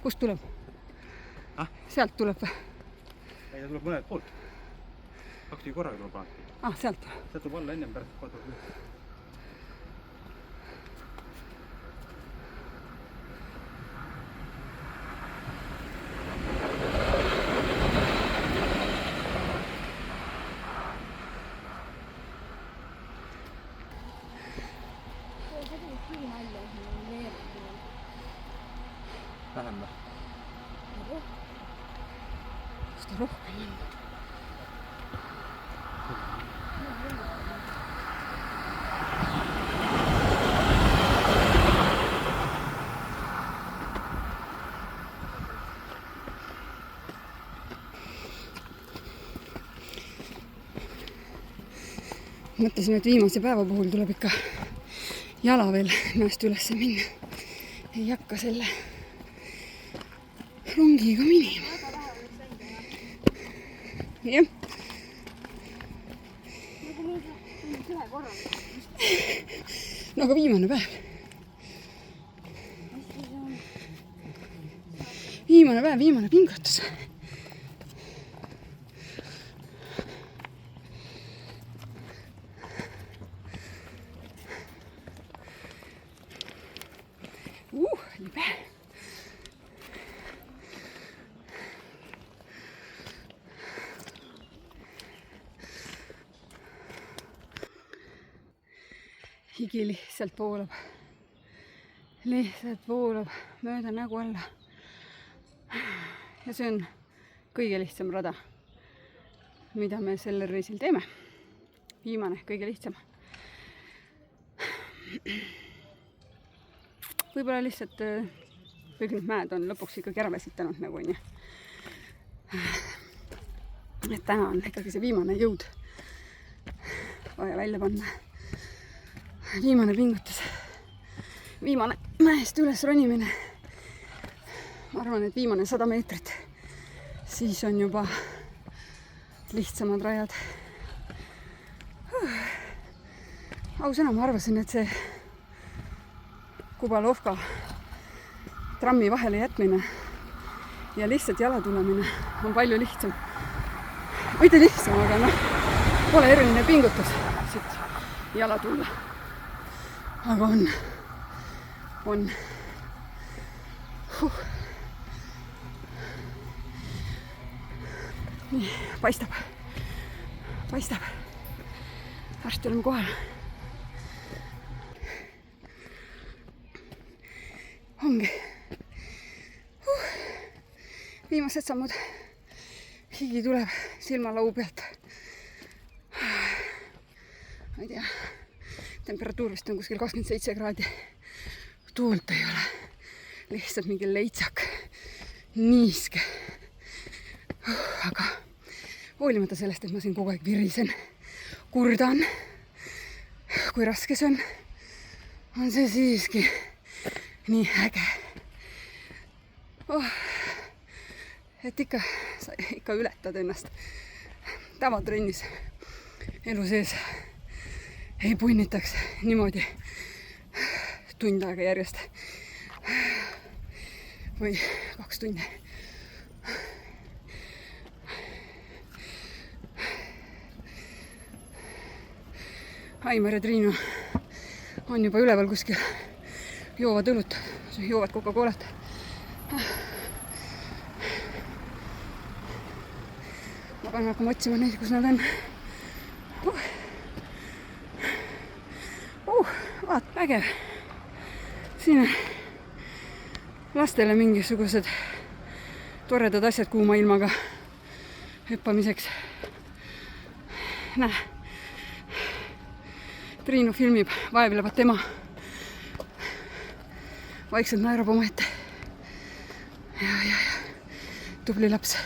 Kust tuleb? Sealt tuleb või? Ei, ta tuleb mõned poolt. 2 korraga tuleb alati. Sealt tuleb. Sealt tuleb alla ennem pärast kohe tuleb. Vähem või? Seda rohkem on. Mõtlesin, et viimase päeva puhul tuleb ikka jala veel mäest üles minna. Ei hakka selle rongiga minima. Jah. No aga viimane päev. Viimane päev, viimane pingutus. Libe. Higi lihtsalt voolab mööda nägu alla. Ja see on kõige lihtsam rada, mida me sellel reisil teeme. Viimane, kõige lihtsam. Võib-olla lihtsalt kõik need mäed on lõpuks ikkagi ära väsitanud nagu on. Et täna on ikkagi see viimane jõud vaja välja panna. Viimane pingutus. Viimane mäest üles ronimine. Ma arvan, et viimane 100 meetrit. Siis on juba lihtsamad rajad. Ausõna, ma arvasin, et see Kubalovka trammi vahele jätmine ja lihtsalt jala tulemine on palju lihtsam. Mitte lihtsam, aga pole eriline pingutus siit jala tulla. Aga on. Nii, paistab. Varsti oleme kohal. Ongi. Viimased sammud. Higi tuleb silmalau pealt. Ma ei tea. Temperatuur vist on kuskil 27 kraadi. Tuult ei ole. Lihtsalt mingi leitsak. Niiske. Aga hoolimata sellest, et ma siin kogu aeg virisen, kurdan, kui raske see on see siiski nii äge. Et ikka ületad ennast. Tavatrennis elu sees ei punnitaks niimoodi tund aega järjest või 2 tundi. Aimar ja Triinu on juba üleval kuskil, joovad õlut, joovad Coca-Colat. Ma pean hakkama otsima neid, kus nad on. Vaat, vägev. Siin on lastele mingisugused toredad asjad kuuma ilmaga hüppamiseks. Näe. Triinu filmib, vaevlevat tema. Vaikselt naerab omaette. Ja. Tubli laps.